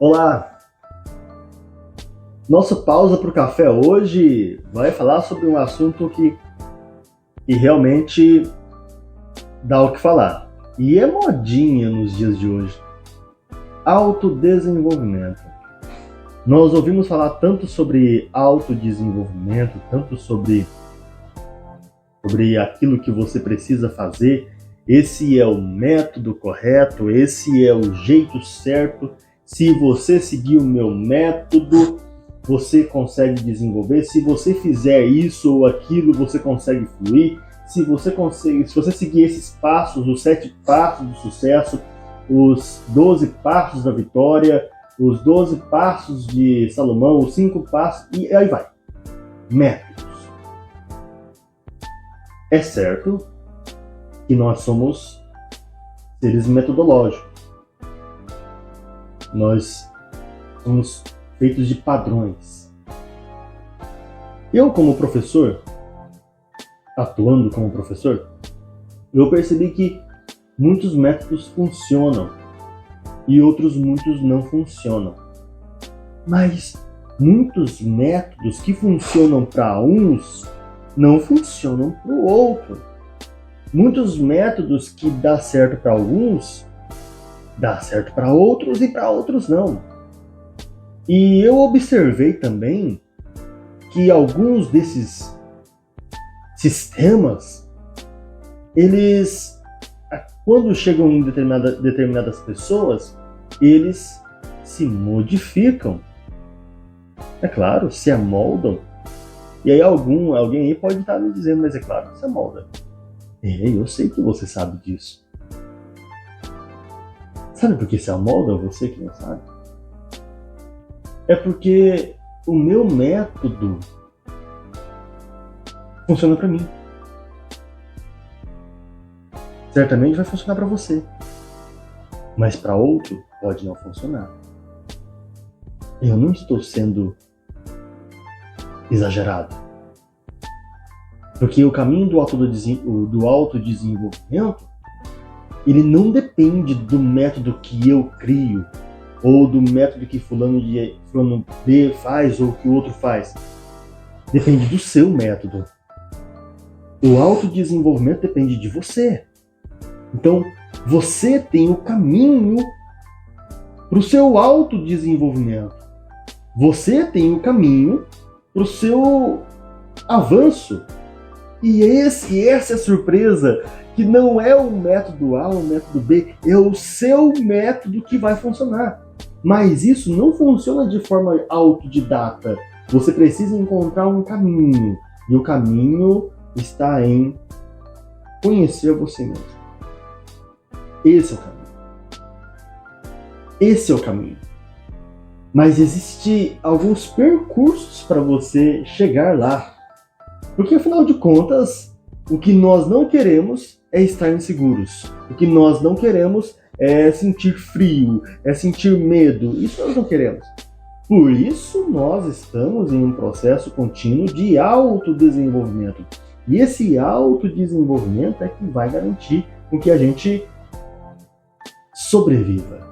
Olá! Nossa pausa para o café hoje vai falar sobre um assunto que realmente dá o que falar. E é modinha nos dias de hoje. Autodesenvolvimento. Nós ouvimos falar tanto sobre autodesenvolvimento, tanto sobre aquilo que você precisa fazer. Esse é o método correto, esse é o jeito certo. Se você seguir o meu método, você consegue desenvolver. Se você fizer isso ou aquilo, você consegue fluir. Se você seguir esses passos, os 7 passos do sucesso, os 12 passos da vitória, os 12 passos de Salomão, os 5 passos, e aí vai. Métodos. É certo que nós somos seres metodológicos. Nós somos feitos de padrões. Eu, como professor, atuando como professor, eu percebi que muitos métodos funcionam e muitos não funcionam. Mas muitos métodos que funcionam para uns não funcionam para o outro. Muitos métodos que dá certo para alguns, dá certo para outros e para outros não. E eu observei também que alguns desses sistemas, eles, quando chegam em determinadas pessoas, eles se modificam. É claro, se amoldam. E aí alguém aí pode estar me dizendo, mas é claro que se amolda. Eu sei que você sabe disso. Sabe por que se amolda, você que não sabe? É porque o meu método funciona para mim. Certamente vai funcionar para você. Mas para outro pode não funcionar. Eu não estou sendo exagerado. Porque o caminho do autodesenvolvimento, ele não depende do método que eu crio, ou do método que fulano B faz, ou que o outro faz. Depende do seu método. O autodesenvolvimento depende de você. Então, você tem o caminho para o seu autodesenvolvimento. Você tem o caminho para o seu avanço. E essa é a surpresa, que não é o método A ou o método B, é o seu método que vai funcionar. Mas isso não funciona de forma autodidata. Você precisa encontrar um caminho. E o caminho está em conhecer você mesmo. Esse é o caminho. Esse é o caminho. Mas existem alguns percursos para você chegar lá. Porque, afinal de contas, o que nós não queremos é estar inseguros. O que nós não queremos é sentir frio, é sentir medo. Isso nós não queremos. Por isso, nós estamos em um processo contínuo de autodesenvolvimento. E esse autodesenvolvimento é que vai garantir com que a gente sobreviva.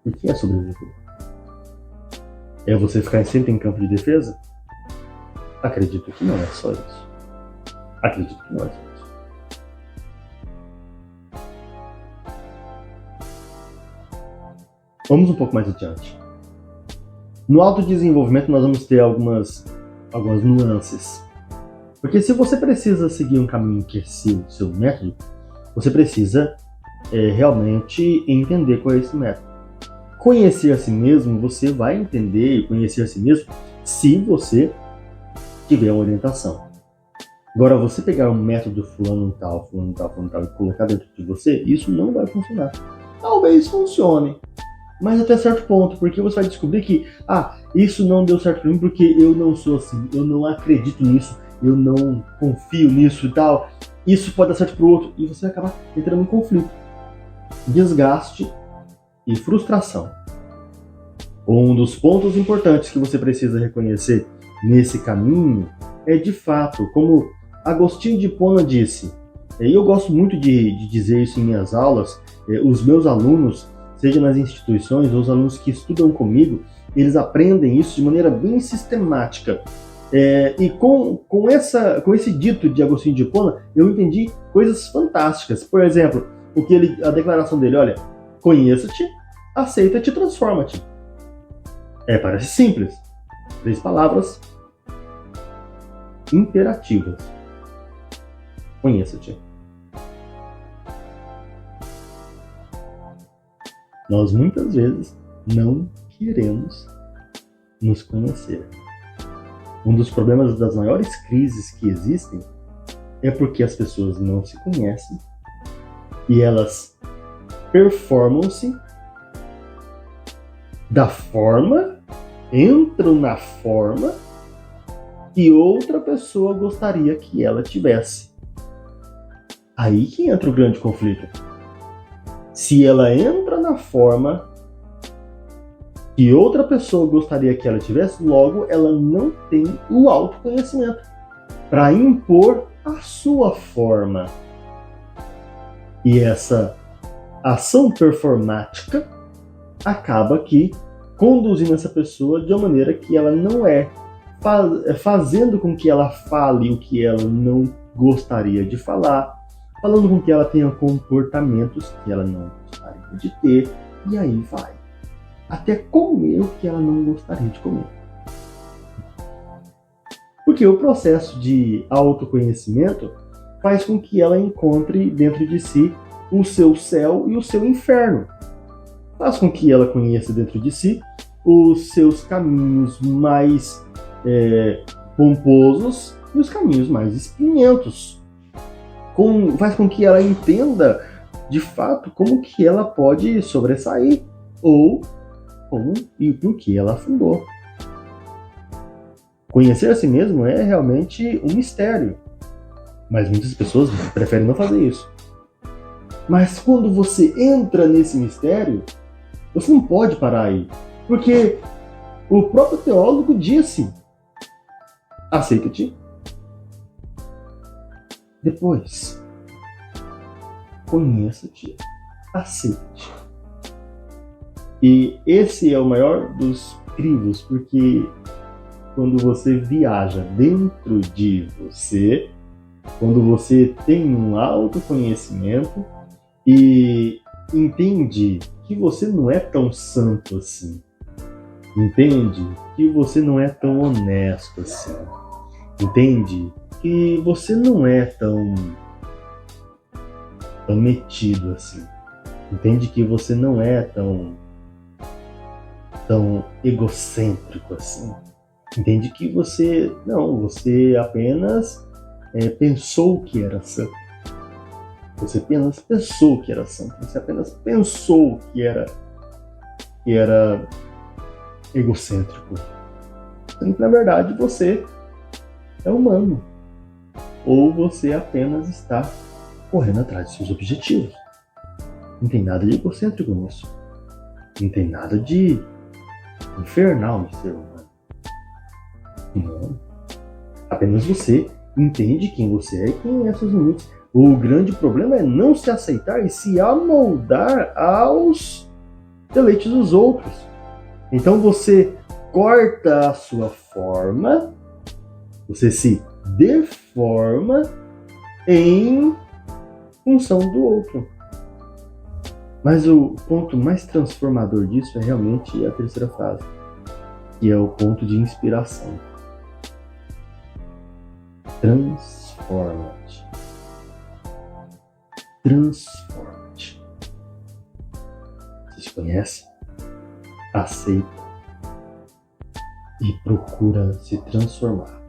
O que é sobreviver? É você ficar sempre em campo de defesa? Acredito que não é só isso. Acredito que não é só isso. Vamos um pouco mais adiante. No autodesenvolvimento nós vamos ter algumas nuances. Porque se você precisa seguir um caminho que é seu método, você precisa realmente entender qual é esse método. Conhecer a si mesmo, você vai entender e conhecer a si mesmo se você tiver uma orientação. Agora, você pegar um método fulano tal e colocar dentro de você, isso não vai funcionar. Talvez funcione, mas até certo ponto, porque você vai descobrir que isso não deu certo para mim porque eu não sou assim, eu não acredito nisso, eu não confio nisso e tal. Isso pode dar certo para o outro e você vai acabar entrando em conflito, desgaste e frustração. Um dos pontos importantes que você precisa reconhecer nesse caminho é, de fato, como Agostinho de Hipona disse, E eu gosto muito de dizer isso em minhas aulas. Os meus alunos, seja nas instituições ou os alunos que estudam comigo, eles aprendem isso de maneira bem sistemática. E com esse dito de Agostinho de Hipona, eu entendi coisas fantásticas. Por exemplo, a declaração dele, olha, conheça-te, aceita-te, transforma-te. Parece simples. 3 palavras imperativas. Conheça-te. Nós muitas vezes não queremos nos conhecer. Um dos problemas das maiores crises que existem é porque as pessoas não se conhecem e elas performam-se da forma, entram na forma que outra pessoa gostaria que ela tivesse. Aí que entra o grande conflito. Se ela entra na forma que outra pessoa gostaria que ela tivesse, logo ela não tem o autoconhecimento para impor a sua forma. E essa ação performática acaba que conduzindo essa pessoa de uma maneira que ela não é, fazendo com que ela fale o que ela não gostaria de falar, falando com que ela tenha comportamentos que ela não gostaria de ter, e aí vai. Até comer o que ela não gostaria de comer. Porque o processo de autoconhecimento faz com que ela encontre dentro de si o seu céu e o seu inferno. Faz com que ela conheça dentro de si os seus caminhos mais pomposos e os caminhos mais espinhentos. Faz com que ela entenda, de fato, como que ela pode sobressair ou como e por que ela afundou. Conhecer a si mesmo é realmente um mistério, mas muitas pessoas preferem não fazer isso. Mas quando você entra nesse mistério, você não pode parar aí, porque o próprio teólogo disse: aceita-te, depois conheça-te, aceita-te. E esse é o maior dos crivos, porque quando você viaja dentro de você, quando você tem um autoconhecimento e entende que você não é tão santo assim, entende que você não é tão honesto assim, entende que você não é tão metido assim, entende que você não é tão egocêntrico assim, entende que você apenas pensou que era santo. Você apenas pensou que era santo. Você apenas pensou que era egocêntrico. Sendo que, na verdade, você é humano. Ou você apenas está correndo atrás de seus objetivos. Não tem nada de egocêntrico nisso. Não tem nada de infernal no ser humano. Não. Apenas você entende quem você é e quem é seus limites. O grande problema é não se aceitar e se amoldar aos deleites dos outros. Então você corta a sua forma, você se deforma em função do outro. Mas o ponto mais transformador disso é realmente a terceira frase, que é o ponto de inspiração. Transforma-te. Transforma-te. Você se conhece? Aceita e procura se transformar.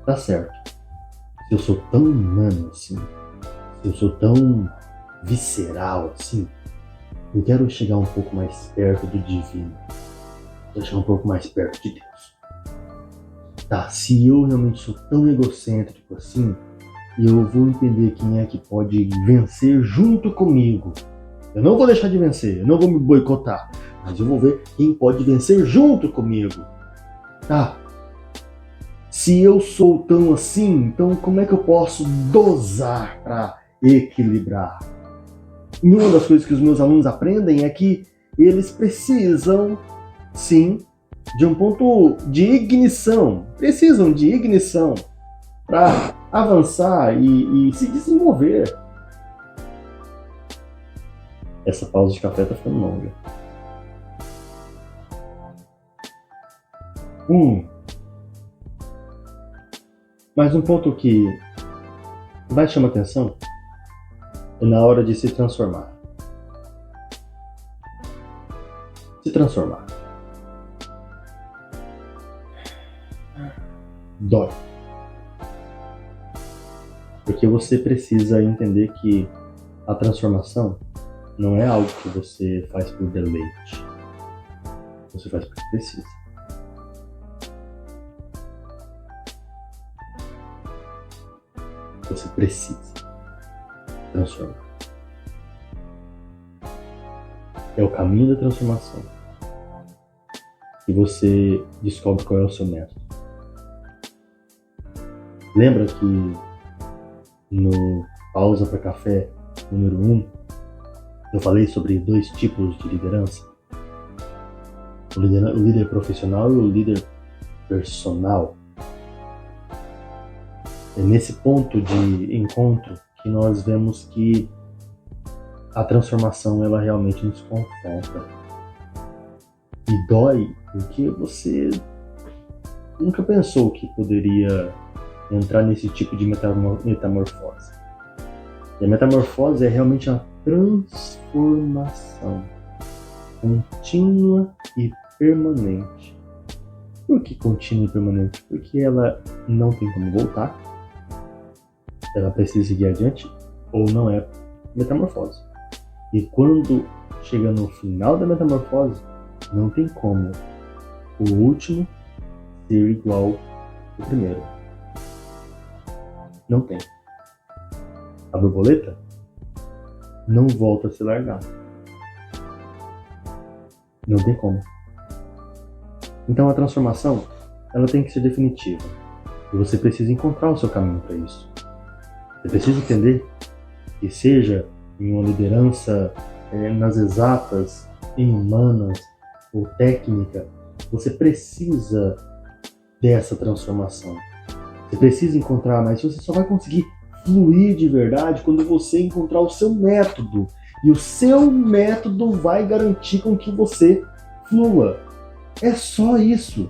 Tá certo. Se eu sou tão humano assim, se eu sou tão visceral assim, eu quero chegar um pouco mais perto do divino. Quero chegar um pouco mais perto de Deus. Tá, se eu realmente sou tão egocêntrico assim, eu vou entender quem é que pode vencer junto comigo. Eu não vou deixar de vencer, eu não vou me boicotar, mas eu vou ver quem pode vencer junto comigo. Tá, se eu sou tão assim, então como é que eu posso dosar para equilibrar. E uma das coisas que os meus alunos aprendem é que eles precisam, sim, de um ponto de ignição. Precisam de ignição para avançar e se desenvolver. Essa pausa de café tá ficando longa. Mas um ponto que vai chamar atenção é na hora de se transformar. Se transformar. Dói. Porque você precisa entender que a transformação não é algo que você faz por deleite. Você faz porque precisa. Você precisa transformar. É o caminho da transformação. E você descobre qual é o seu método. Lembra que no Pausa para Café número 1, eu falei sobre 2 tipos de liderança? O líder profissional e o líder personal. É nesse ponto de encontro que nós vemos que a transformação ela realmente nos confronta. E dói porque você nunca pensou que poderia entrar nesse tipo de metamorfose. E a metamorfose é realmente uma transformação contínua e permanente. Por que contínua e permanente? Porque ela não tem como voltar, ela precisa seguir adiante, ou não é metamorfose. E quando chega no final da metamorfose, não tem como o último ser igual ao primeiro. Não tem. A borboleta não volta a se largar. Não tem como. Então a transformação, ela tem que ser definitiva. E você precisa encontrar o seu caminho para isso. Você precisa entender que seja em uma liderança nas exatas, em humanas ou técnica, você precisa dessa transformação. Você precisa encontrar, mas você só vai conseguir fluir de verdade quando você encontrar o seu método. E o seu método vai garantir com que você flua. É só isso.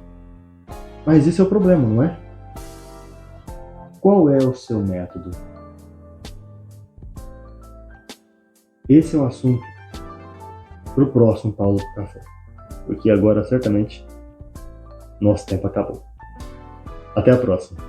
Mas esse é o problema, não é? Qual é o seu método? Esse é um assunto para o próximo Pausa para Café. Porque agora, certamente, nosso tempo acabou. Até a próxima.